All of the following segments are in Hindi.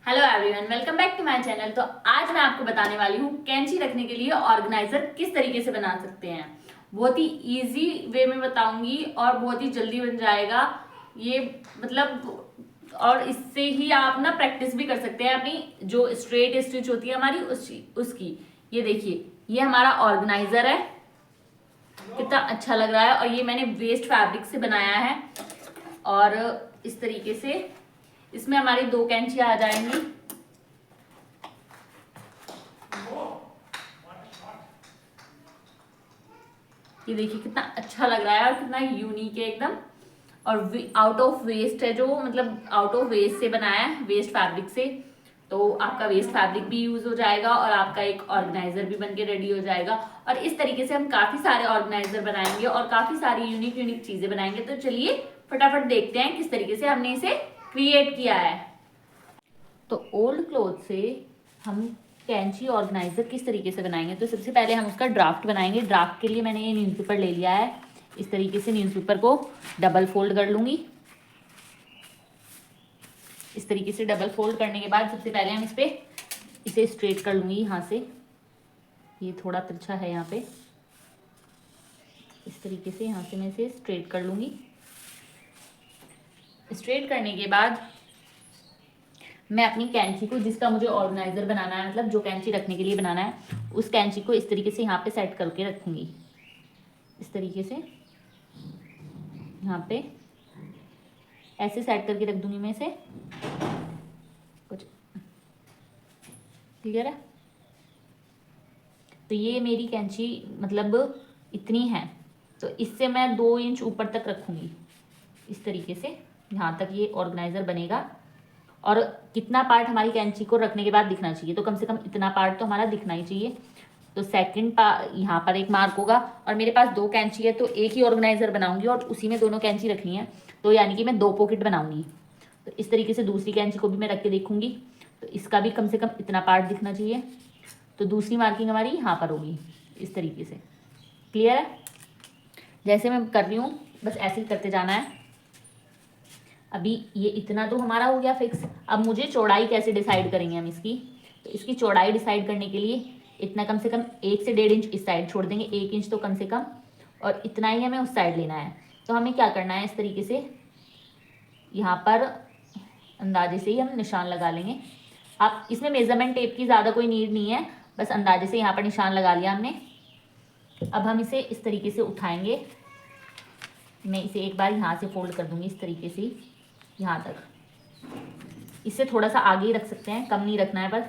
Hello everyone, welcome back to my channel. तो आज मैं आपको बताने वाली हूँ कैंची रखने के लिए ऑर्गेनाइजर किस तरीके से बना सकते हैं। बहुत ही इजी वे में बताऊंगी और बहुत ही जल्दी बन जाएगा ये। और इससे ही आप ना प्रैक्टिस भी कर सकते हैं अपनी जो स्ट्रेट स्टिच होती है हमारी उसकी। ये देखिए, ये हमारा ऑर्गेनाइजर है, कितना अच्छा लग रहा है। और ये मैंने वेस्ट फैब्रिक से बनाया है। और इस तरीके से इसमें हमारी 2 कैंचियां आ जाएंगी। ये देखिए कितना अच्छा लग रहा है और कितना यूनिक है एकदम। और आउट ऑफ वेस्ट है, जो मतलब आउट ऑफ वेस्ट से बनाया है, वेस्ट फैब्रिक से। तो आपका वेस्ट फैब्रिक भी यूज हो जाएगा और आपका एक ऑर्गेनाइजर भी बनके रेडी हो जाएगा। और इस तरीके से हम काफी सारे ऑर्गेनाइजर बनाएंगे और काफी सारी यूनिक यूनिक चीजें बनाएंगे। तो चलिए फटाफट देखते हैं किस तरीके से हमने इसे क्रिएट किया है। तो ओल्ड क्लोथ से हम कैंची ऑर्गेनाइजर किस तरीके से बनाएंगे, तो सबसे पहले हम उसका ड्राफ्ट बनाएंगे। ड्राफ्ट के लिए मैंने ये न्यूज़पेपर ले लिया है। इस तरीके से न्यूज़पेपर को डबल फोल्ड कर लूंगी। इस तरीके से डबल फोल्ड करने के बाद सबसे पहले हम इसे स्ट्रेट कर लूंगी यहाँ से। ये थोड़ा तिरछा है यहाँ पे। इस तरीके से यहाँ से मैं इसे स्ट्रेट कर लूंगी। स्ट्रेट करने के बाद मैं अपनी कैंची को, जिसका मुझे ऑर्गेनाइजर बनाना है, मतलब जो कैंची रखने के लिए बनाना है, उस कैंची को इस तरीके से यहाँ पे सेट करके रखूंगी। इस तरीके से यहाँ पे ऐसे सेट करके रख दूंगी मैं इसे। कुछ क्लियर है? तो ये मेरी कैंची मतलब इतनी है, तो इससे मैं 2 इंच ऊपर तक रखूंगी। इस तरीके से यहाँ तक ये ऑर्गेनाइजर बनेगा। और कितना पार्ट हमारी कैंची को रखने के बाद दिखना चाहिए, तो कम से कम इतना पार्ट तो हमारा दिखना ही चाहिए। तो सेकंड यहाँ पर एक मार्क होगा। और मेरे पास 2 कैंची है, तो एक ही ऑर्गेनाइजर बनाऊंगी और उसी में दोनों कैंची रखनी है। तो यानी कि मैं 2 पॉकेट बनाऊंगी। तो इस तरीके से दूसरी कैंची को भी मैं रख के देखूंगी, तो इसका भी कम से कम इतना पार्ट दिखना चाहिए। तो दूसरी मार्किंग हमारी यहाँ पर होगी इस तरीके से। क्लियर है? जैसे मैं कर रही हूँ बस ऐसे ही करते जाना है। अभी ये इतना तो हमारा हो गया फिक्स। अब मुझे चौड़ाई कैसे डिसाइड करेंगे हम इसकी, तो इसकी चौड़ाई डिसाइड करने के लिए इतना कम से कम 1 से 1.5 इंच इस साइड छोड़ देंगे, 1 इंच तो कम से कम, और इतना ही हमें उस साइड लेना है। तो हमें क्या करना है, इस तरीके से यहाँ पर अंदाजे से ही हम निशान लगा लेंगे। आप इसमें मेजरमेंट टेप की ज़्यादा कोई नीड नहीं है, बस अंदाजे से यहाँ पर निशान लगा लिया हमने। अब हम इसे इस तरीके से उठाएंगे। मैं इसे एक बार यहाँ से फोल्ड कर दूंगी इस तरीके से यहाँ तक। इससे थोड़ा सा आगे ही रख सकते हैं, कम नहीं रखना है, बस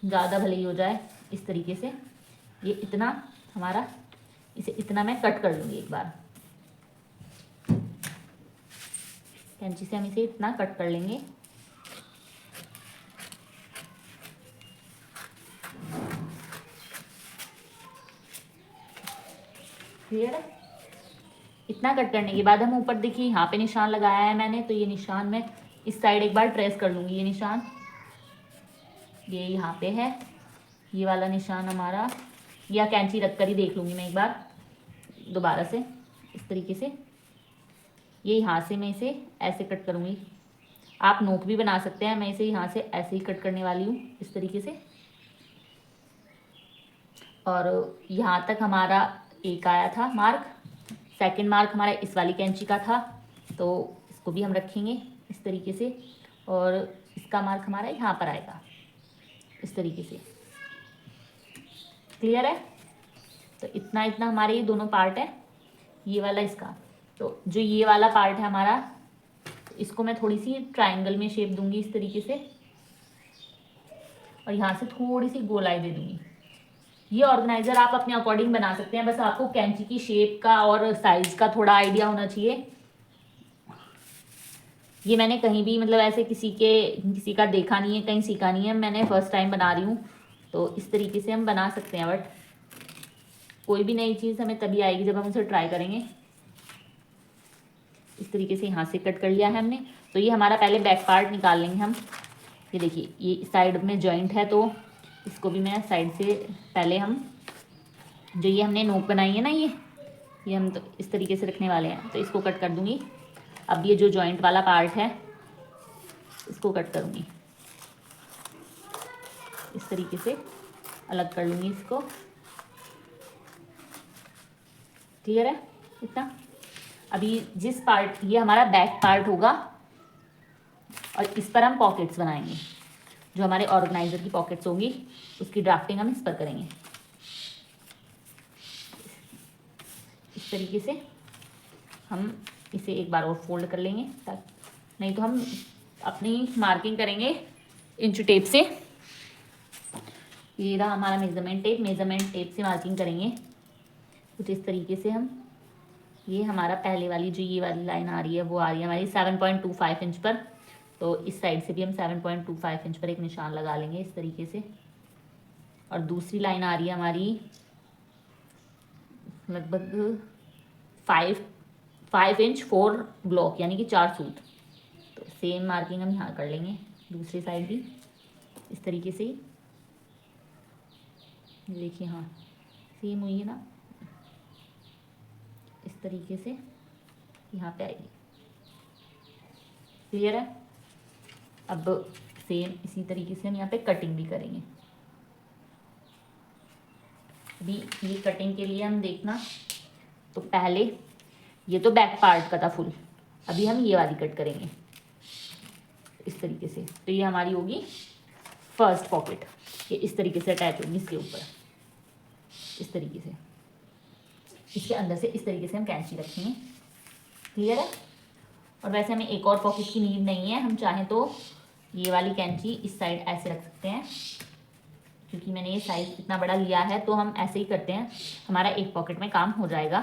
ज़्यादा भले ही हो जाए। इस तरीके से ये इतना हमारा, इसे इतना मैं कट कर लूँगी एक बार। कैंची से हम इसे इतना कट कर लेंगे। क्लियर है? इतना कट करने के बाद हम ऊपर, देखिए यहाँ पे निशान लगाया है मैंने, तो ये निशान मैं इस साइड एक बार ट्रेस कर लूँगी। ये निशान ये यहाँ पे है, ये वाला निशान हमारा, या कैंची रख कर ही देख लूँगी मैं एक बार दोबारा से। इस तरीके से ये यहाँ से मैं इसे ऐसे कट करूँगी। आप नोक भी बना सकते हैं, मैं इसे यहाँ से ऐसे ही कट करने वाली हूँ इस तरीके से। और यहाँ तक हमारा एक आया था मार्क। सेकंड मार्क हमारा इस वाली कैंची का था, तो इसको भी हम रखेंगे इस तरीके से। और इसका मार्क हमारा यहाँ पर आएगा इस तरीके से। क्लियर है? तो इतना इतना हमारे ये दोनों पार्ट है, ये वाला इसका। तो जो ये वाला पार्ट है हमारा, इसको मैं थोड़ी सी ट्रायंगल में शेप दूंगी इस तरीके से, और यहाँ से थोड़ी सी गोलाई दे दूंगी। ये ऑर्गेनाइजर आप अपने अकॉर्डिंग बना सकते हैं, बस आपको कैंची की शेप का और साइज का थोड़ा आइडिया होना चाहिए। ये मैंने कहीं भी मतलब ऐसे किसी का देखा नहीं है, कहीं सीखा नहीं है, मैंने फर्स्ट टाइम बना रही हूँ। तो इस तरीके से हम बना सकते हैं, बट कोई भी नई चीज़ हमें तभी आएगी जब हम उसे ट्राई करेंगे। इस तरीके से यहाँ से कट कर लिया है हमने। तो ये हमारा पहले बैक पार्ट निकाल लेंगे हम। ये देखिए ये साइड में जॉइंट है, तो इसको भी मैं साइड से पहले हम, जो ये हमने नोक बनाई है ना, ये हम तो इस तरीके से रखने वाले हैं, तो इसको कट कर दूंगी। अब ये जो जॉइंट वाला पार्ट है इसको कट करूंगी। इस तरीके से अलग कर लूँगी इसको। क्लियर है इतना? अभी जिस पार्ट, ये हमारा बैक पार्ट होगा और इस पर हम पॉकेट्स बनाएंगे। जो हमारे ऑर्गेनाइजर की पॉकेट्स होंगी उसकी ड्राफ्टिंग हम इस पर करेंगे। इस तरीके से हम इसे एक बार और फोल्ड कर लेंगे, नहीं तो हम अपनी मार्किंग करेंगे इंच टेप से। ये रहा हमारा मेजरमेंट टेप से मार्किंग करेंगे कुछ इस तरीके से हम। ये हमारा पहले वाली जो ये वाली लाइन आ रही है वो आ रही है हमारी 7.25 इंच पर, तो इस साइड से भी हम 7.25 इंच पर एक निशान लगा लेंगे इस तरीके से। और दूसरी लाइन आ रही है हमारी लगभग 5 इंच 4 ब्लॉक, यानी कि 4 सूत। तो सेम मार्किंग हम यहाँ कर लेंगे दूसरी साइड भी इस तरीके से ही। देखिए हाँ सेम हुई है ना, इस तरीके से यहाँ पे आएगी। क्लियर है? अब सेम इसी तरीके से हम यहाँ पे कटिंग भी करेंगे। अभी ये कटिंग के लिए हम देखना, तो पहले ये तो बैक पार्ट का था फुल, अभी हम ये वाली कट करेंगे इस तरीके से। तो ये हमारी होगी फर्स्ट पॉकेट, ये इस तरीके से अटैच होगी इसके ऊपर इस तरीके से। इसके अंदर से इस तरीके से हम कैंची रखेंगे। क्लियर है? और वैसे हमें एक और पॉकेट की नीड नहीं है, हम चाहें तो ये वाली कैंची इस साइड ऐसे रख सकते हैं, क्योंकि मैंने ये साइज इतना बड़ा लिया है तो हम ऐसे ही करते हैं, हमारा एक पॉकेट में काम हो जाएगा।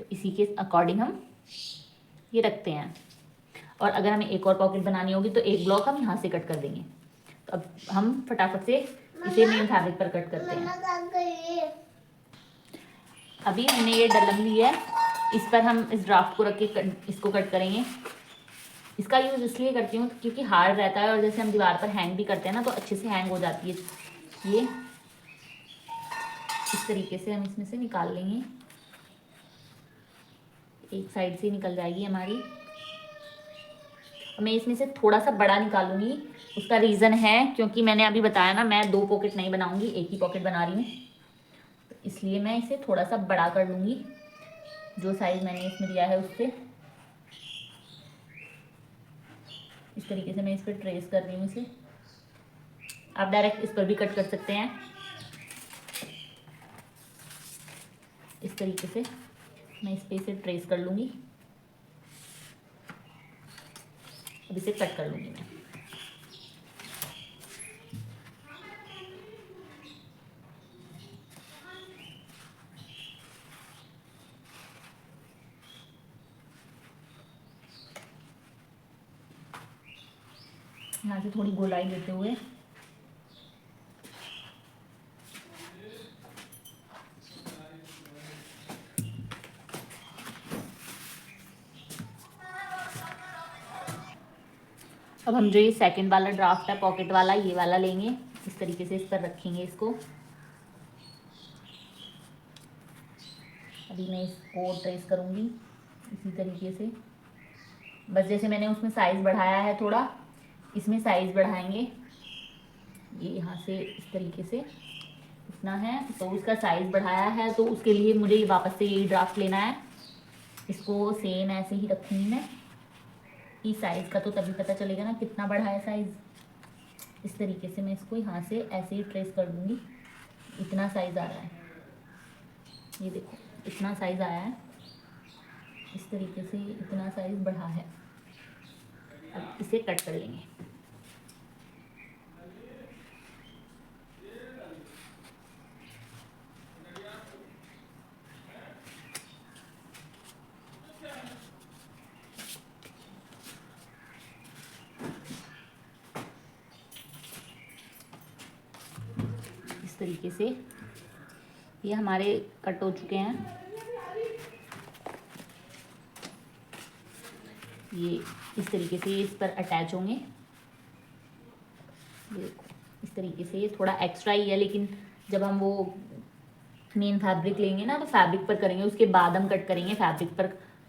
तो इसी के अकॉर्डिंग हम ये रखते हैं। और अगर हमें एक और पॉकेट बनानी होगी तो एक ब्लॉक हम यहाँ से कट कर देंगे। तो अब हम फटाफट से इसे मेन फैब्रिक पर कट करते हैं। अभी हमने ये डलम ली है, इस पर हम इस ड्राफ्ट को रख के इसको कट करेंगे। इसका यूज़ इसलिए करती हूँ क्योंकि हार्ड रहता है और जैसे हम दीवार पर हैंग भी करते हैं ना तो अच्छे से हैंग हो जाती है। ये इस तरीके से हम इसमें से निकाल लेंगे, एक साइड से निकल जाएगी हमारी। मैं इसमें से थोड़ा सा बड़ा निकालूंगी, उसका रीज़न है क्योंकि मैंने अभी बताया ना मैं 2 पॉकेट नहीं बनाऊंगी, एक ही पॉकेट बना रही हूँ, तो इसलिए मैं इसे थोड़ा सा बड़ा कर लूँगी जो साइज़ मैंने इसमें लिया है उससे। इस तरीके से मैं इस पर ट्रेस कर रही हूँ इसे। आप डायरेक्ट इस पर भी कट कर सकते हैं इस तरीके से। मैं इस पर इसे ट्रेस कर लूँगी, अब इसे कट कर लूँगी मैं। यहाँ से थोड़ी गोलाई देते हुए अब हम जो ये सेकंड वाला ड्राफ्ट है पॉकेट वाला, ये वाला लेंगे, इस तरीके से इस पर रखेंगे इसको। अभी मैं इसको ट्रेस करूँगी इसी तरीके से। बस जैसे मैंने उसमें साइज़ बढ़ाया है थोड़ा, इसमें साइज़ बढ़ाएंगे। ये यहाँ से इस तरीके से इतना है, तो उसका साइज़ बढ़ाया है तो उसके लिए मुझे वापस से यही ड्राफ्ट लेना है। इसको सेम ऐसे ही रखूँगी मैं। इस साइज़ का तो तभी पता चलेगा ना कितना बड़ा है साइज़। इस तरीके से मैं इसको यहाँ से ऐसे ही ट्रेस कर दूँगी। इतना साइज़ आ रहा है, ये देखो इतना साइज़ आया है, इस तरीके से इतना साइज़ बढ़ा है। अब इसे कट कर लेंगे। इस तरीके से ये हमारे कट हो चुके हैं। ये इस तरीके से इस पर अटैच होंगे। देखो इस तरीके से, ये थोड़ा एक्स्ट्रा ही है लेकिन जब हम वो मेन फैब्रिक लेंगे ना तो फैब्रिक पर करेंगे, उसके बाद हम कट करेंगे। फैब्रिक पर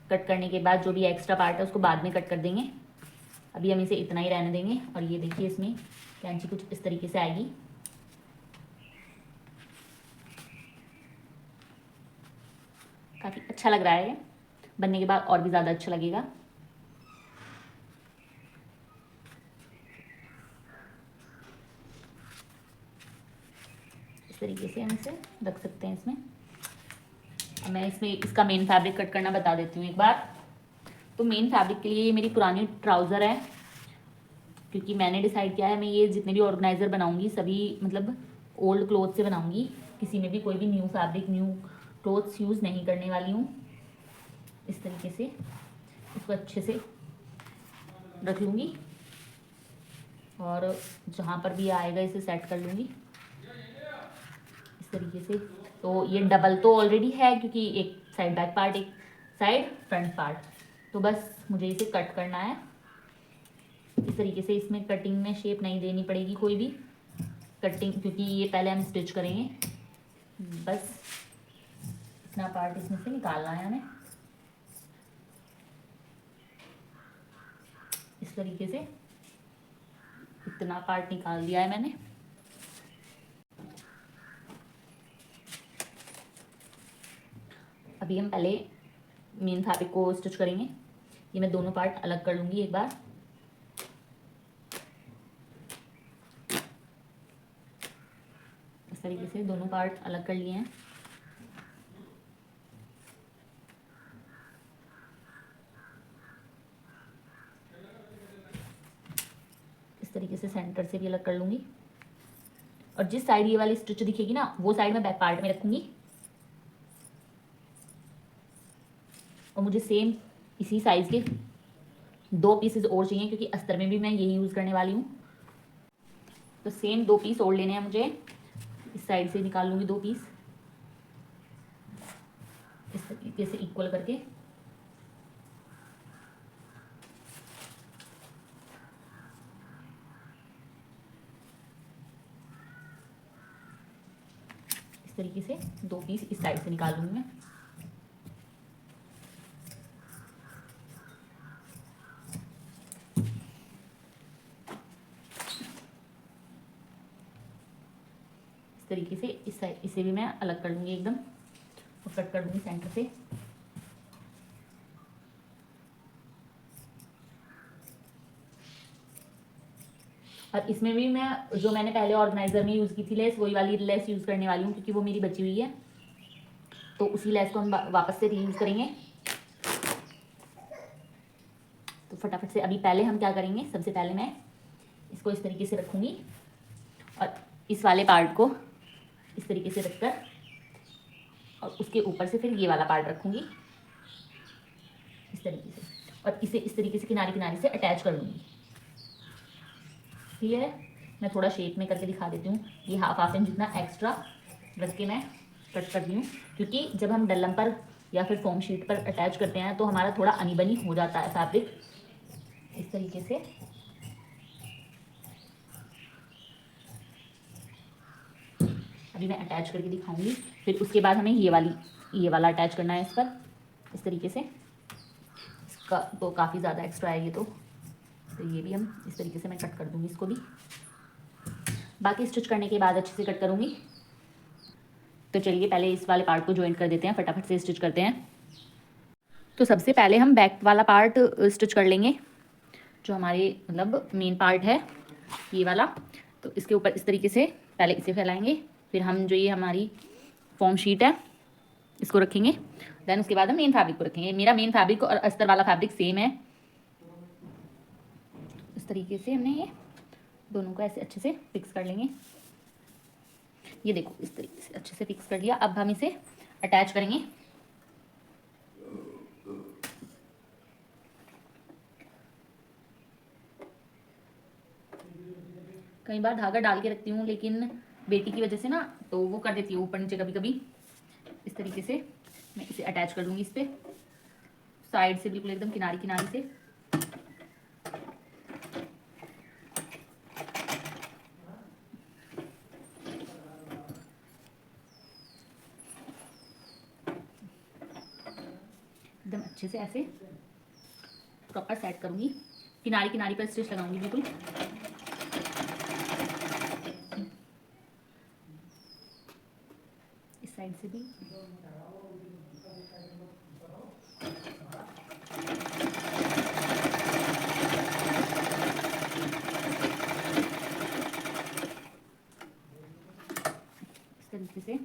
कट करने के बाद जो भी एक्स्ट्रा पार्ट है उसको बाद में कट कर देंगे। अभी हम इसे इतना ही रहने देंगे। और ये देखिए इसमें कैंची कुछ इस तरीके से आएगी। काफ़ी अच्छा लग रहा है, बनने के बाद और भी ज़्यादा अच्छा लगेगा। इस तरीके से हम इसे रख सकते हैं इसमें। अब मैं इसमें इसका मेन फैब्रिक कट करना बता देती हूँ एक बार। तो मेन फैब्रिक के लिए ये मेरी पुरानी ट्राउज़र है, क्योंकि मैंने डिसाइड किया है मैं ये जितने भी ऑर्गेनाइज़र बनाऊँगी सभी मतलब ओल्ड क्लोथ से बनाऊँगी, किसी में भी कोई भी new fabric new clothes use नहीं करने वाली हूँ। इस तरीके से इसको अच्छे से रख लूँगी और जहाँ पर भी आएगा इसे सेट कर लूँगी इस तरीके से। तो ये डबल तो ऑलरेडी है, क्योंकि एक साइड बैक पार्ट एक साइड फ्रंट पार्ट, तो बस मुझे इसे कट करना है इस तरीके से। इसमें कटिंग में शेप नहीं देनी पड़ेगी कोई भी कटिंग, क्योंकि ये पहले हम स्टिच करेंगे। बस इतना पार्ट इसमें से निकालना है हमें इस तरीके से। इतना पार्ट निकाल दिया है मैंने। अभी हम पहले मेन फैब्रिक को स्टिच करेंगे। ये मैं दोनों पार्ट अलग कर लूँगी एक बार। इस तरीके से दोनों पार्ट अलग कर लिए हैं। इस तरीके से सेंटर से भी अलग कर लूँगी। और जिस साइड ये वाली स्टिच दिखेगी ना, वो साइड मैं बैक पार्ट में रखूँगी। और मुझे सेम इसी साइज़ के 2 पीसेस और चाहिए, क्योंकि अस्तर में भी मैं यही यूज़ करने वाली हूँ। तो सेम 2 पीस और लेने हैं मुझे। इस साइड से निकाल लूँगी 2 पीस इस तरीके से इक्वल करके। इस तरीके से 2 पीस इस साइड से निकाल लूँगी मैं। इस तरीके से इस साइड इसे भी मैं अलग कर लूँगी एकदम और कट कर लूँगी सेंटर से। और इसमें भी मैं जो मैंने पहले ऑर्गेनाइजर में यूज़ की थी लेस, वही वाली लेस यूज़ करने वाली हूँ, क्योंकि वो मेरी बची हुई है। तो उसी लेस को हम वापस से रीयूज़ करेंगे। तो फटाफट से अभी पहले हम क्या करेंगे, सबसे पहले मैं इसको इस तरीके से रखूँगी और इस वाले पार्ट को इस तरीके से रखकर और उसके ऊपर से फिर ये वाला पार्ट रखूँगी इस तरीके से, और इसे इस तरीके से किनारे किनारे से अटैच कर लूँगी। क्लियर है? मैं थोड़ा शेप में करके दिखा देती हूँ। ये हाफ इंच जितना एक्स्ट्रा रख के मैं कट कर दी हूँ, क्योंकि जब हम डल्लम पर या फिर फोम शीट पर अटैच करते हैं तो हमारा थोड़ा अनइबनी हो जाता है फैब्रिक। इस तरीके से अभी मैं अटैच करके दिखाऊंगी। फिर उसके बाद हमें ये वाला अटैच करना है इस पर इस तरीके से। इसका तो काफ़ी ज़्यादा एक्स्ट्रा है ये तो ये भी हम इस तरीके से मैं कट कर दूँगी इसको भी। बाकी स्टिच करने के बाद अच्छे से कट करूँगी। तो चलिए पहले इस वाले पार्ट को ज्वाइंट कर देते हैं, फटाफट से स्टिच करते हैं। तो सबसे पहले हम बैक वाला पार्ट स्टिच कर लेंगे, जो हमारे मतलब मेन पार्ट है ये वाला। तो इसके ऊपर इस तरीके से पहले इसे फैलाएंगे, फिर हम जो ये हमारी फॉर्म शीट है इसको रखेंगे, देन उसके बाद हम मेन फैब्रिक को रखेंगे। मेरा मेन फैब्रिक और अस्तर वाला फैब्रिक सेम है। इस तरीके से हमने ये दोनों को ऐसे अच्छे से फिक्स कर लेंगे। ये देखो इस तरीके से अच्छे से फिक्स कर लिया। अब हम इसे अटैच करेंगे। कई बार धागा डाल के रखती हूँ, लेकिन बेटी की वजह से ना तो वो कर देती है ऊपर नीचे कभी कभी। इस तरीके से मैं इसे अटैच कर लूँगी इस पर साइड से, बिल्कुल एकदम किनारे किनारे से। एकदम अच्छे से ऐसे प्रॉपर सेट करूँगी। किनारी किनारी पर स्टिच लगाऊंगी बिल्कुल। इस साइड से भी इस तरीके से।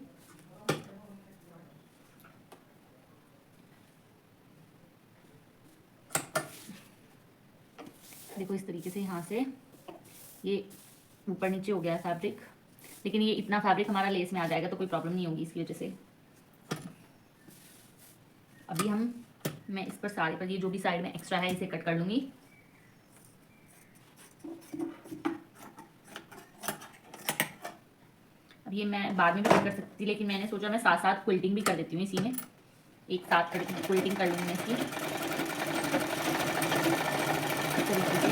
देखो इस तरीके से यहाँ से ये ऊपर नीचे हो गया है फैब्रिक, लेकिन ये इतना फैब्रिक हमारा लेस में आ जाएगा तो कोई प्रॉब्लम नहीं होगी इसकी वजह से। अभी मैं इस पर साड़ी पर ये जो भी साइड में एक्स्ट्रा है इसे कट कर लूँगी। अब ये मैं बाद में भी कट कर सकती थी, लेकिन मैंने सोचा मैं साथ साथ क्विल्टिंग भी कर देती हूँ इसी में, एक साथ क्विल्टिंग कर लूँगी मैं इसकी इस तरीके से।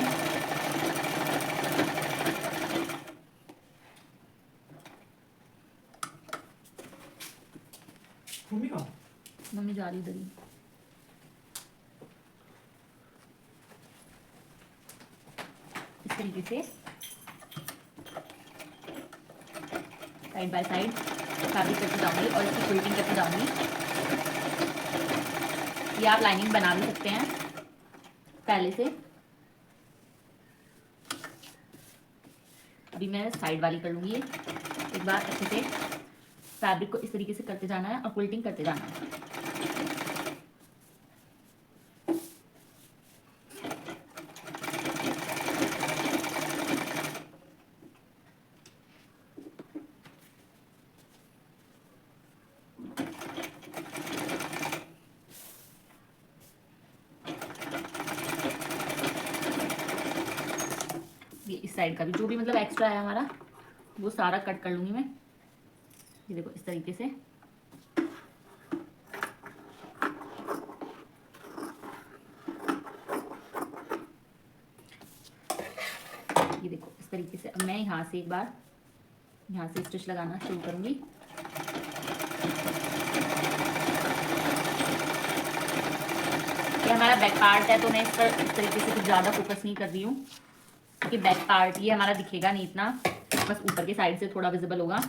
मम्मी जा रही इधर ही। इस तरीके से साइड बाय साइड फैब्रिक करके जाऊंगी और इसकी क्विल्टिंग करके जाऊंगी। ये आप लाइनिंग बना भी सकते हैं पहले से। अभी मैं साइड वाली कर लूंगी। एक बार अच्छे से फैब्रिक को इस तरीके से करते जाना है और क्विल्टिंग करते जाना है। इस साइड का भी जो भी मतलब एक्स्ट्रा है हमारा वो सारा कट कर लूंगी मैं। ये देखो इस तरीके से। ये देखो इस तरीके से। अब मैं यहाँ से एक बार यहाँ से स्टिच लगाना शुरू करूंगी। ये हमारा बैक पार्ट है तो मैं इस पर इस तरीके से कुछ ज़्यादा फोकस नहीं कर रही हूँ, क्योंकि बैक पार्ट ये हमारा दिखेगा नहीं इतना, बस ऊपर के साइड से थोड़ा विजिबल होगा।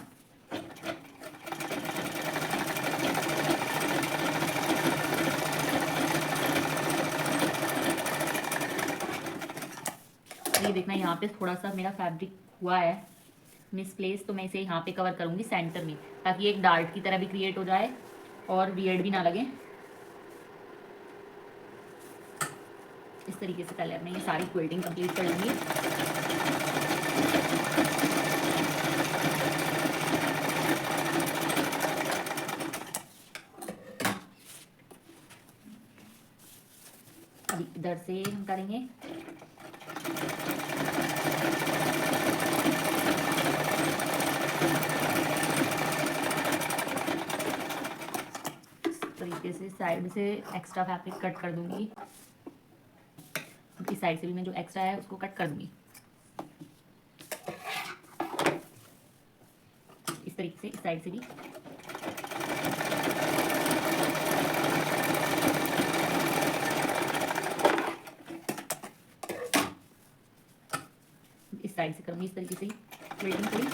ये देखना यहाँ पे थोड़ा सा मेरा फैब्रिक हुआ है मिसप्लेस, तो मैं इसे यहाँ पे कवर करूँगी सेंटर में, ताकि एक डार्ट की तरह भी क्रिएट हो जाए और वियर्ड भी ना लगे। इस तरीके से पहले मैं ये सारी क्विल्टिंग कंप्लीट कर लूँगी। अभी इधर से हम करेंगे। इस तरीके से साइड से एक्स्ट्रा फैब्रिक कट कर दूंगी। इस साइड से भी मैं जो एक्स्ट्रा है उसको कट कर दूंगी इस तरीके से। इस साइड से भी इस साइड से करूंगी इस तरीके से क्विल्टिंग पूरी।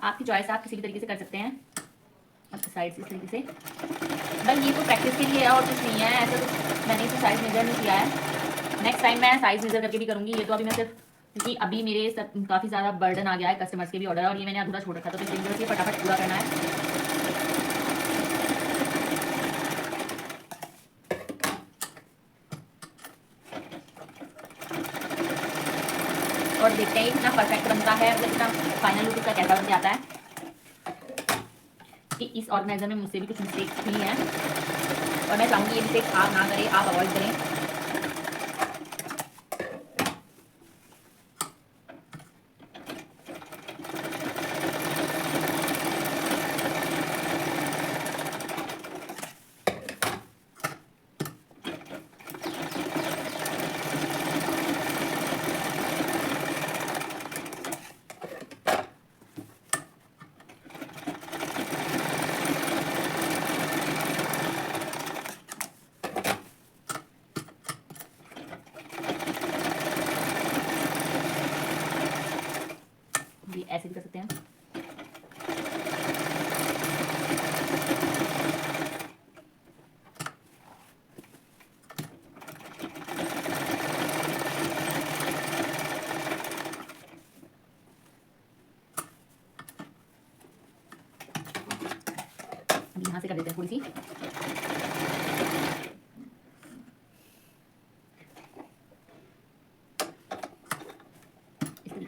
आपकी चॉइस, आप किसी भी तरीके से कर सकते हैं। आपकी साइड से इस तरीके से। बस ये तो प्रैक्टिस के लिए है और कुछ नहीं है, ऐसा तो मैंने इसे साइज मेजर नहीं किया है। नेक्स्ट टाइम मैं साइज मेजर करके भी करूँगी। ये तो अभी मैं सिर्फ, क्योंकि अभी मेरे काफ़ी ज़्यादा बर्डन आ गया है कस्टमर्स के भी ऑर्डर, और ये मैंने अधूरा छोड़ रखा था, तो इस वीडियो से फटाफट पूरा करना है। और देखते हैं कितना परफेक्ट बनता है, मतलब इतना फाइनल लुक इसका कैसा बन जाता है। कि इस ऑर्गेनाइजर में मुझसे भी कुछ मिस्टेक्स हुई हैं और मैं चाहूँगी ये मिस्टेक्स आप ना करें, आप अवॉइड करें।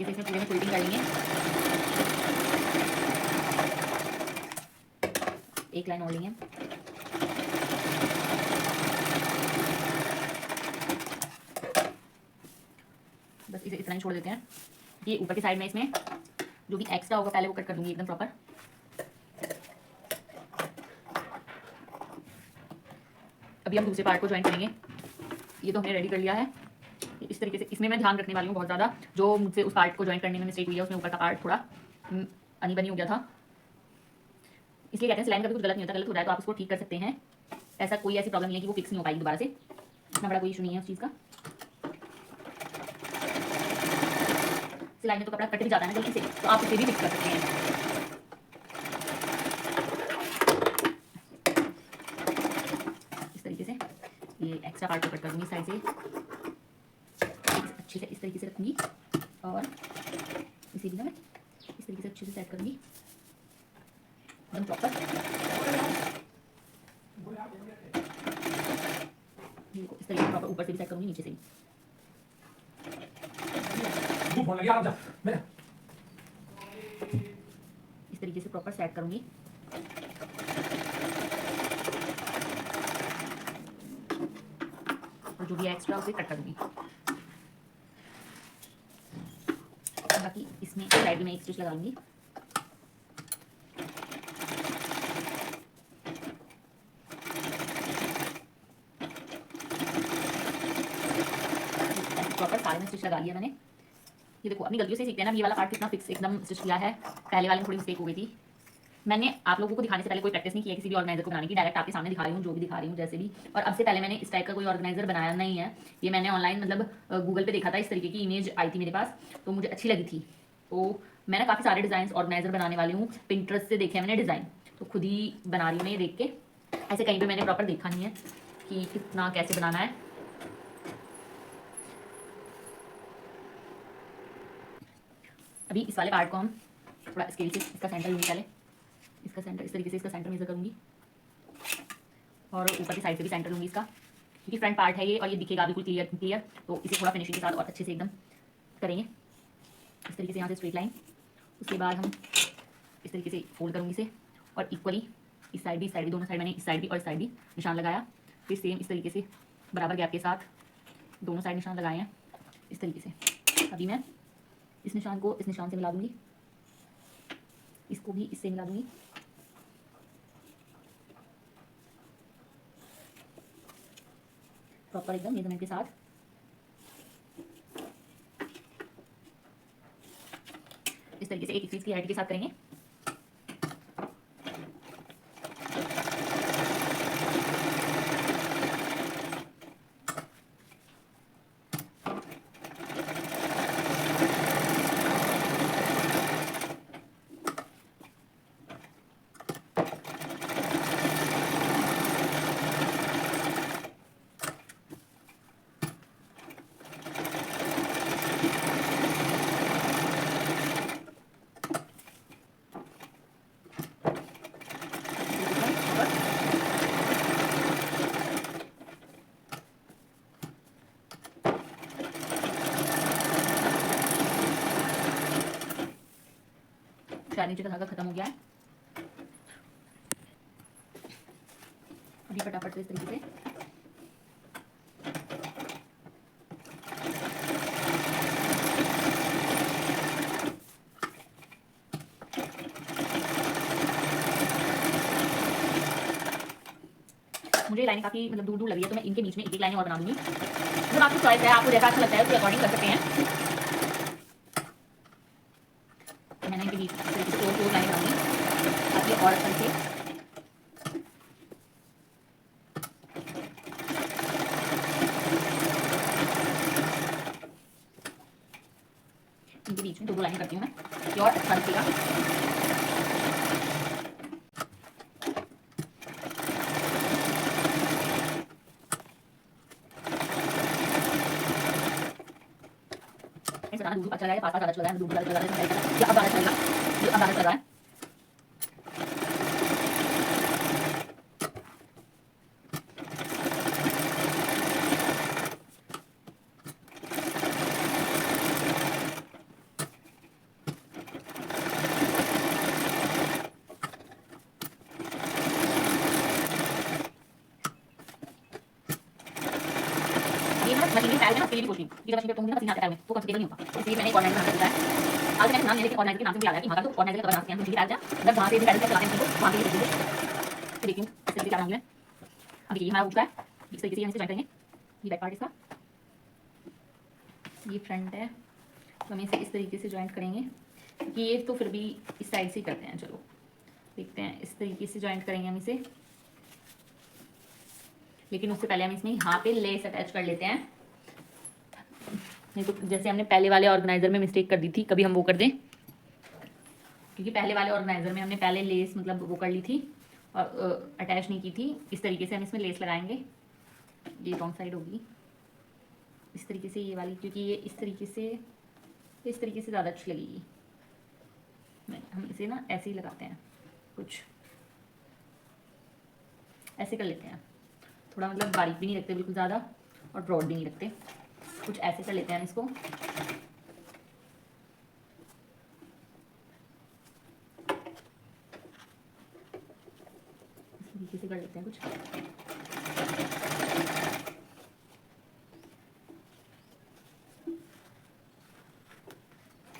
तरीके से इसमें पूरे में फोल्डिंग कर लेंगे। एक लाइन और लेंगे। बस इसे इतना ही छोड़ देते हैं। ये ऊपर की साइड में इसमें जो भी एक्स्ट्रा होगा पहले वो कट कर दूंगी एकदम प्रॉपर। अभी हम दूसरे पार्ट को ज्वाइन करेंगे। ये तो हमने रेडी कर लिया है। इस तरीके से इसमें मैं ध्यान रखने वाली हूँ बहुत ज़्यादा, जो मुझसे उस पार्ट को ज्वाइन करने में मिस्टेक हुई है, उसमें ऊपर का पार्ट थोड़ा अनी बनी हो गया था। इसलिए कहते हैं सिलाई का भी कुछ गलत नहीं होता, गलत हो रहा है तो आप उसको ठीक कर सकते हैं। ऐसा कोई ऐसी प्रॉब्लम नहीं है कि वो फिक्स नहीं हो पाएगी दोबारा से, इतना बड़ा कोई इशू नहीं है उस चीज़ का। सिलाई में तो कपड़ा कट भी जाता है ना गलती से, तो आप इसे भी फिक्स कर सकते हैं। इस तरीके से ये एक्स्ट्रा पार्ट को कट कर दूँगी साइड से, अच्छे से इस तरीके से रखूँगी और इसे भी ना मैं इस तरीके से अच्छे से सेट करूँगी एकदम प्रॉपर। इस तरीके से प्रॉपर ऊपर से भी सेट करूँगी, नीचे से भी। इस तरीके से प्रॉपर सेट करूँगी। और जो भी एक्स्ट्रा उसे कट कर दूँगी। बाकी इसमें साइड में एक स्टिच लगा लूँगी। प्रॉपर सारे में स्टिच लगा लिया मैंने। ये देखो अपनी गलतियों से सीखते हैं ना, ये वाला पार्ट कितना फिक्स एकदम स्टिच किया है। पहले वाले में थोड़ी मिस्टेक हो गई थी। मैंने आप लोगों को दिखाने से पहले कोई प्रैक्टिस नहीं की है किसी भी ऑर्गेनाइजर को बनाने की, डायरेक्ट आपके सामने दिखा रही हूँ जो भी दिखा रही हूँ जैसे भी। और अब से पहले मैंने इस टाइप का कोई ऑर्गेनाइजर बनाया नहीं है, ये मैंने ऑनलाइन मतलब गूगल पे देखा था, इस तरीके की इमेज आई थी मेरे पास तो मुझे अच्छी लगी थी। तो मैंने काफ़ी सारे डिज़ाइन ऑर्गेनाइजर बनाने वाली हूँ, पिंटरेस्ट से देखे मैंने डिज़ाइन, तो खुद ही बना रही हूँ मैं देख के। ऐसे कहीं पर मैंने प्रॉपर देखा नहीं है कि कितना कैसे बनाना है। अभी इस वाले पार्ट को हम थोड़ा स्केल से इसका सेंटर लूँगी, पहले इसका सेंटर इस तरीके से इसका सेंटर मेजर करूँगी और ऊपर की साइड से भी सेंटर लूँगी इसका, क्योंकि फ्रंट पार्ट है ये और ये दिखेगा बिल्कुल क्लियर। तो इसे थोड़ा फिनिशिंग के साथ और अच्छे से एकदम करेंगे। इस तरीके से यहाँ से स्ट्रेट लाइन, उसके बाद हम इस तरीके से फोल्ड करूँगी इसे और इक्वली इस साइड भी दोनों साइड, मैंने इस साइड भी और इस साइड भी निशान लगाया। फिर सेम इस तरीके से बराबर गैप के साथ दोनों साइड निशान लगाए हैं इस तरीके से। अभी मैं इस निशान को इस निशान से मिला दूँगी, इसको भी इससे मिला दूँगी। प्रॉपर एकदम मेजरमेंट के साथ। इस तरीके से एक चीज की हाइट के साथ करेंगे। नीचे का धागा खत्म हो गया है। अभी फटाफट से इस तरीके से मुझे लाइनें काफी मतलब दूर दूर लगी है, तो मैं इनके बीच में एक एक लाइनें और बना दूंगी। मतलब आपकी चॉइस है, आपको जैसा अच्छा लगता है उसके अकॉर्डिंग कर सकते हैं। मैंने इनके बीच इस तरीके से दो लाइनें बनाऊंगी ताकि और अच्छे से इनके बीच में दो लाइनें करती हूँ मैं, ताकि और अच्छा दिखेगा। दूर अच्छा लगा है, पास ज़्यादा चल रहा है, दूर ज़्यादा चल रहा है, ये अब ज़्यादा चलेगा, ये अब ज़्यादा चल रहा है। मशीन पैर में तेल भी कोशिश की, जब मशीन पे तुम मशीन आता है तो कंफर्टेबल नहीं होता, इसलिए मैंने ऑर्गेनाइजर बनाना सीखा है। आज मैंने नाम लेके ऑर्गेनाइजर के नाम से भी आ रहा है कि वहां का तो ऑर्गेनाइजर का बना सकते हैं, मशीन डाल दिया, जब वहां से भी पैडल चलाते हैं तो वहां पे देखिए तो देखिए इस तरीके से क्या बनाऊंगी मैं। अब देखिए हमारा उठा है, इस तरीके से हम इसे जॉइन करेंगे, ये बैक पार्ट इसका, ये फ्रंट है, तो हम इसे इस तरीके से जॉइंट करेंगे कि ये तो फिर भी इस साइड से ही करते हैं। चलो देखते हैं, इस तरीके से जॉइंट करेंगे हम इसे, लेकिन उससे पहले हम इसमें यहाँ पे लेस अटैच कर लेते हैं, नहीं तो जैसे हमने पहले वाले ऑर्गेनाइजर में मिस्टेक कर दी थी, कभी हम वो कर दें, क्योंकि पहले वाले ऑर्गेनाइजर में हमने पहले लेस मतलब वो कर ली थी और अटैच नहीं की थी। इस तरीके से हम इसमें लेस लगाएंगे, ये रॉन्ग साइड होगी, इस तरीके से ये वाली, क्योंकि ये इस तरीके से ज़्यादा अच्छी लगेगी। हम इसे ना ऐसे ही लगाते हैं, कुछ ऐसे कर लेते हैं, थोड़ा मतलब बारीक भी नहीं रखते बिल्कुल ज़्यादा और ब्रॉड भी नहीं रखते, कुछ ऐसे कर लेते हैं इसको। इस तरीके से कर लेते हैं कुछ,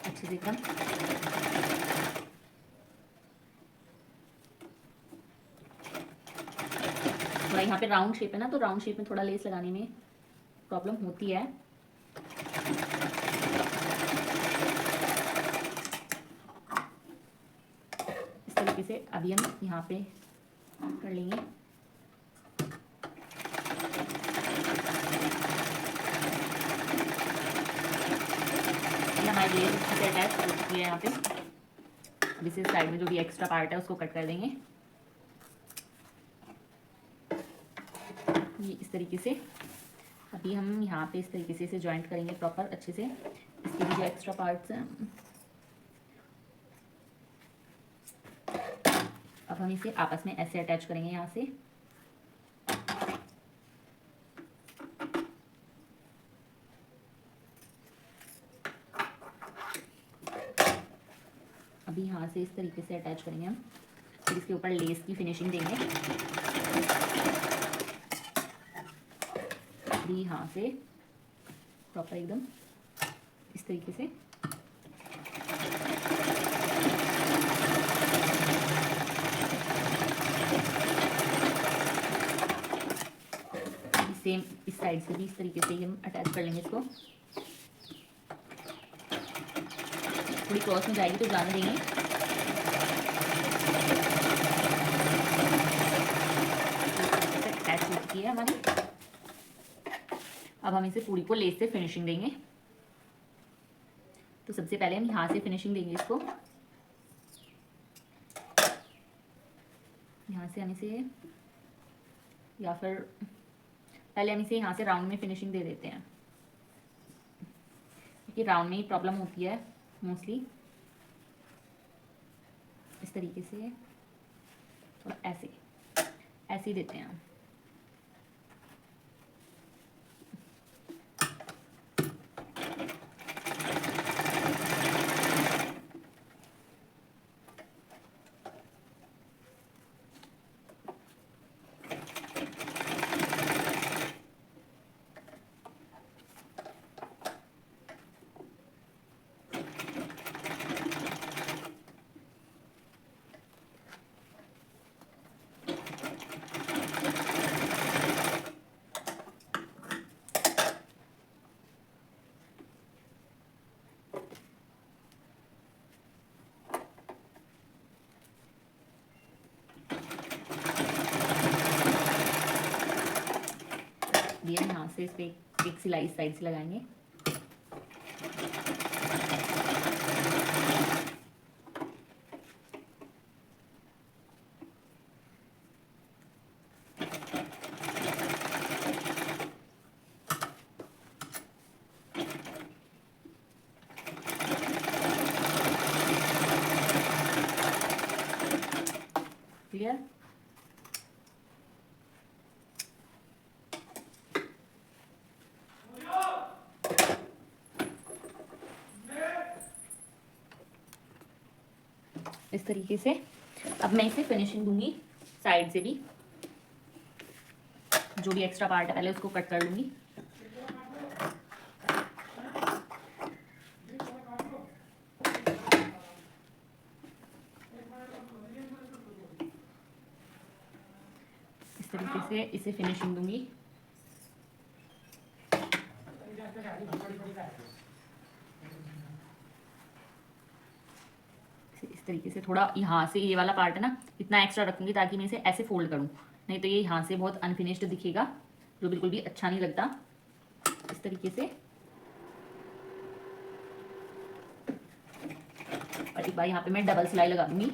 अच्छे से एकदम। थोड़ा यहाँ पे राउंड शेप है ना, तो राउंड शेप में थोड़ा लेस लगाने में प्रॉब्लम होती है। इस तरीके से अभी हम यहाँ पे कर लेंगे। हमारी लेस से अटैच कर चुकी है यहाँ पे, अब इसे साइड में जो भी एक्स्ट्रा पार्ट है उसको कट कर देंगे, ये इस तरीके से। अभी हम यहाँ पे इस तरीके से इसे जॉइंट करेंगे प्रॉपर अच्छे से, इसके भी जो एक्स्ट्रा पार्ट्स हैं। अब हम इसे आपस में ऐसे अटैच करेंगे यहाँ से, अभी यहाँ से इस तरीके से अटैच करेंगे हम, फिर इसके ऊपर लेस की फिनिशिंग देंगे। अभी यहाँ से प्रॉपर एकदम इस तरीके से सेम इस साइड से भी इस तरीके से हम अटैच कर लेंगे इसको। थोड़ी क्रॉस में जाएगी तो जाने देंगे। अटैच हो चुकी है हमारी, अब हम इसे पूरी को लेस से फिनिशिंग देंगे। तो सबसे पहले हम यहाँ से फिनिशिंग देंगे इसको, यहाँ से हम इसे, या फिर पहले हम इसे यहाँ से राउंड में फिनिशिंग दे देते हैं, क्योंकि राउंड में ही प्रॉब्लम होती है मोस्टली। इस तरीके से थोड़ा ऐसे ऐसे ही देते हैं हम। ये यहाँ से इस पे एक सिलाई इस साइड से लगाएंगे। क्लियर? इस तरीके से अब मैं इसे फिनिशिंग दूंगी साइड से भी, जो भी एक्स्ट्रा पार्ट है पहले उसको कट कर लूंगी। से इसे फिनिशिंग दूंगी। इस तरीके से थोड़ा यहाँ से ये वाला पार्ट है ना, इतना एक्स्ट्रा रखूंगी ताकि मैं इसे ऐसे फोल्ड करूँ, नहीं तो ये यहाँ से बहुत अनफिनिश्ड दिखेगा, जो बिल्कुल भी अच्छा नहीं लगता। इस तरीके से और एक बार यहाँ पे मैं डबल सिलाई लगा दूंगी।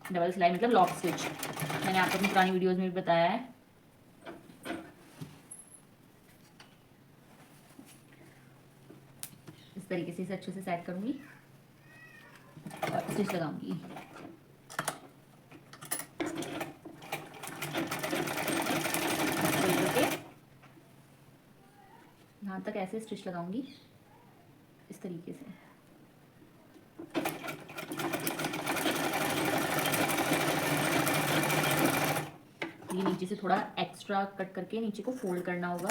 डबल सिलाई मतलब लॉक स्टिच, मैंने आपको अपनी पुरानी वीडियोस में भी बताया है। इस तरीके से इसे अच्छे से सेट करूंगी और स्टिच लगाऊंगी। यहाँ तक ऐसे स्टिच लगाऊंगी इस तरीके से। ये नीचे से थोड़ा एक्स्ट्रा कट करके नीचे को फोल्ड करना होगा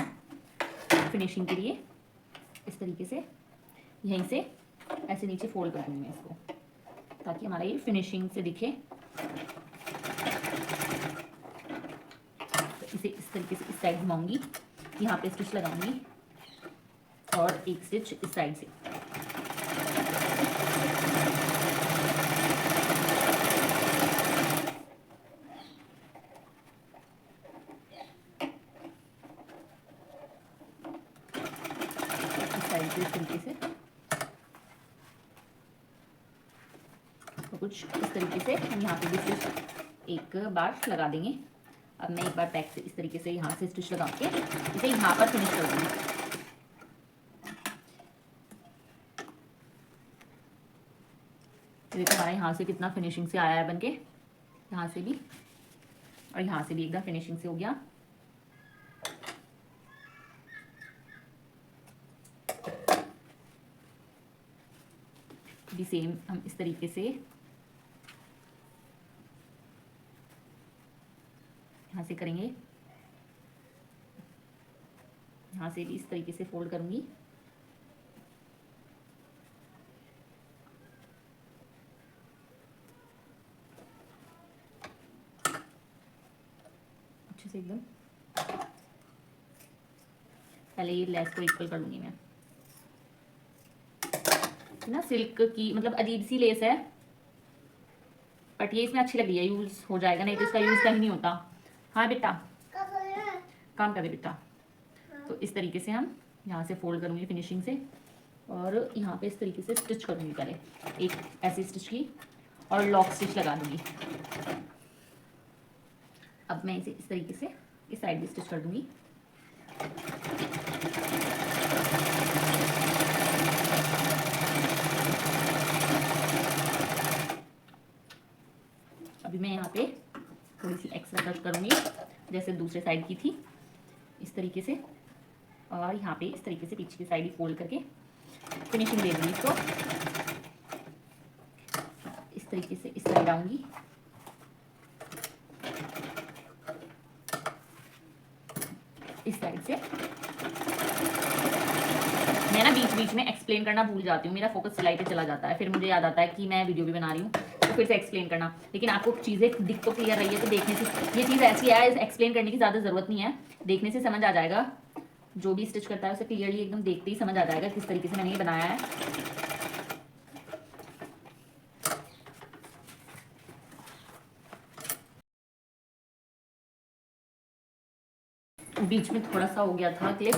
फिनिशिंग के लिए। इस तरीके से यहीं से ऐसे नीचे फोल्ड कर दूंगी मैं इसको, ताकि हमारा ये फिनिशिंग से दिखे। तो इसे इस तरीके से इस साइड घुमाऊंगी, यहाँ पे स्टिच लगाऊंगी और एक स्टिच इस साइड से। इस तरीके से तो कुछ इस तरीके से हम यहाँ पे भी स्टिच एक बार लगा देंगे। अब मैं एक बार बैक से इस तरीके से यहाँ से स्टिच लगा के इसे यहाँ पर फिनिश कर दूँगी। देखो हमारा यहाँ से कितना फिनिशिंग से आया है बनके, यहाँ से भी और यहाँ से भी एकदम फिनिशिंग से हो गया। भी सेम हम इस तरीके से यहाँ से करेंगे, यहाँ से भी इस तरीके से फोल्ड करूंगी। अच्छे से एकदम पहले ये लेस को इक्वल कर लूंगी मैं ना। सिल्क की मतलब अजीब सी लेस है, बट ये इसमें अच्छी लग रही है, यूज हो जाएगा, नहीं तो इसका यूज कहीं नहीं होता। हाँ बेटा काम करे बेटा। तो इस तरीके से हम यहाँ से फोल्ड करूँगी फिनिशिंग से और यहाँ पे इस तरीके से स्टिच करूँगी। पहले एक ऐसी स्टिच की और लॉक स्टिच लगा दूँगी। अब मैं इसे इस तरीके से इस साइड भी स्टिच कर दूँगी। अभी मैं यहाँ पे थोड़ी सी एक्स्ट्रा कट करूँगी जैसे दूसरे साइड की थी, इस तरीके से, और यहाँ पे इस तरीके से पीछे की साइड ही फोल्ड करके फिनिशिंग दे दूँगी इसको। इस तरीके से इस साइड आऊँगी, इस साइड से। मैं ना बीच बीच में एक्सप्लेन करना भूल जाती हूँ, मेरा फोकस सिलाई पे चला जाता है, फिर मुझे याद आता है कि मैं वीडियो भी बना रही हूँ तो फिर से एक्सप्लेन करना। लेकिन आपको चीज़ें दिख तो क्लियर रही है, तो देखने से ये चीज़ ऐसी है, एक्सप्लेन करने की ज़्यादा ज़रूरत नहीं है, देखने से समझ आ जाएगा। जो भी स्टिच करता है उसे क्लियरली एकदम देखते ही समझ आ जाएगा किस तरीके से मैंने ये बनाया है। बीच में थोड़ा सा हो गया था क्लिप,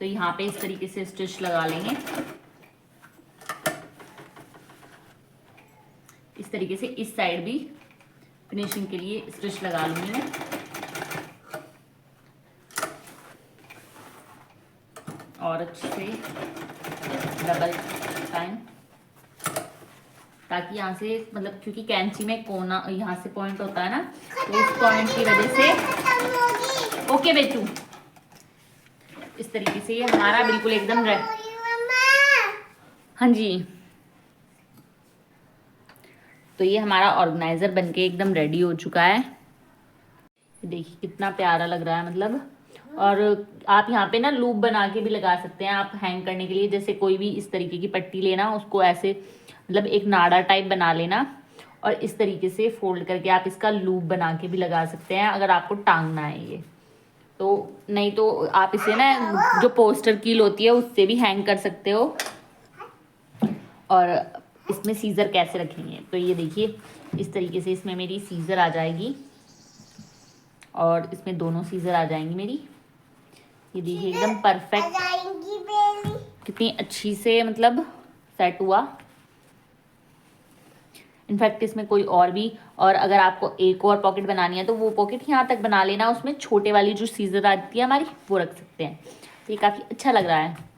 तो यहाँ पे इस तरीके से स्टिच लगा लेंगे। इस तरीके से इस साइड भी फिनिशिंग के लिए स्टिच लगा लूंगी मैं। और अच्छे से डबल टाइम, ताकि यहाँ से मतलब क्योंकि कैंची में कोना यहाँ से पॉइंट होता है ना, तो उस पॉइंट की वजह से। ओके बेटू, इस तरीके से ये हमारा बिल्कुल एकदम हाँ जी, तो ये हमारा ऑर्गेनाइजर बनके एकदम रेडी हो चुका है। देखिए कितना प्यारा लग रहा है मतलब। और आप यहाँ पे ना लूप बना के भी लगा सकते हैं आप हैंग करने के लिए। जैसे कोई भी इस तरीके की पट्टी लेना, उसको ऐसे मतलब एक नाड़ा टाइप बना लेना और इस तरीके से फोल्ड करके आप इसका लूप बना के भी लगा सकते हैं अगर आपको टांगना है ये तो। नहीं तो आप इसे ना जो पोस्टर कील होती है उससे भी हैंग कर सकते हो। और इसमें सीज़र कैसे रखेंगे, तो ये देखिए इस तरीके से इसमें मेरी सीज़र आ जाएगी और इसमें दोनों सीज़र आ जाएंगी मेरी। ये देखिए एकदम परफेक्ट, कितनी अच्छी से मतलब सेट हुआ। इनफैक्ट इसमें कोई और भी, और अगर आपको एक और पॉकेट बनानी है तो वो पॉकेट यहाँ तक बना लेना, उसमें छोटे वाली जो सीज़र आती है हमारी वो रख सकते हैं। तो ये काफ़ी अच्छा लग रहा है।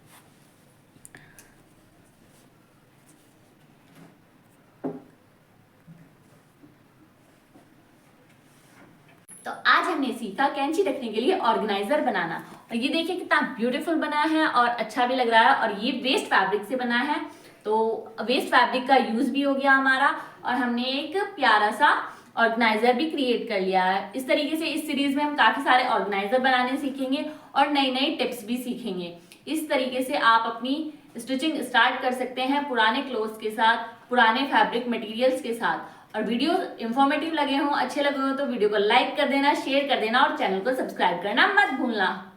तो आज हमने सीखा कैंची रखने के लिए ऑर्गेनाइजर बनाना, और ये देखिए कितना ब्यूटीफुल बना है और अच्छा भी लग रहा है। और ये वेस्ट फैब्रिक से बना है, तो वेस्ट फैब्रिक का यूज भी हो गया हमारा और हमने एक प्यारा सा ऑर्गेनाइजर भी क्रिएट कर लिया है। इस तरीके से इस सीरीज में हम काफी सारे ऑर्गेनाइजर बनाने सीखेंगे और नई नई टिप्स भी सीखेंगे। इस तरीके से आप अपनी स्टिचिंग स्टार्ट कर सकते हैं पुराने क्लोथ्स के साथ, पुराने फैब्रिक मटेरियल्स के साथ। और वीडियो इंफॉर्मेटिव लगे हों, अच्छे लगे हों तो वीडियो को लाइक कर देना, शेयर कर देना और चैनल को सब्सक्राइब करना मत भूलना।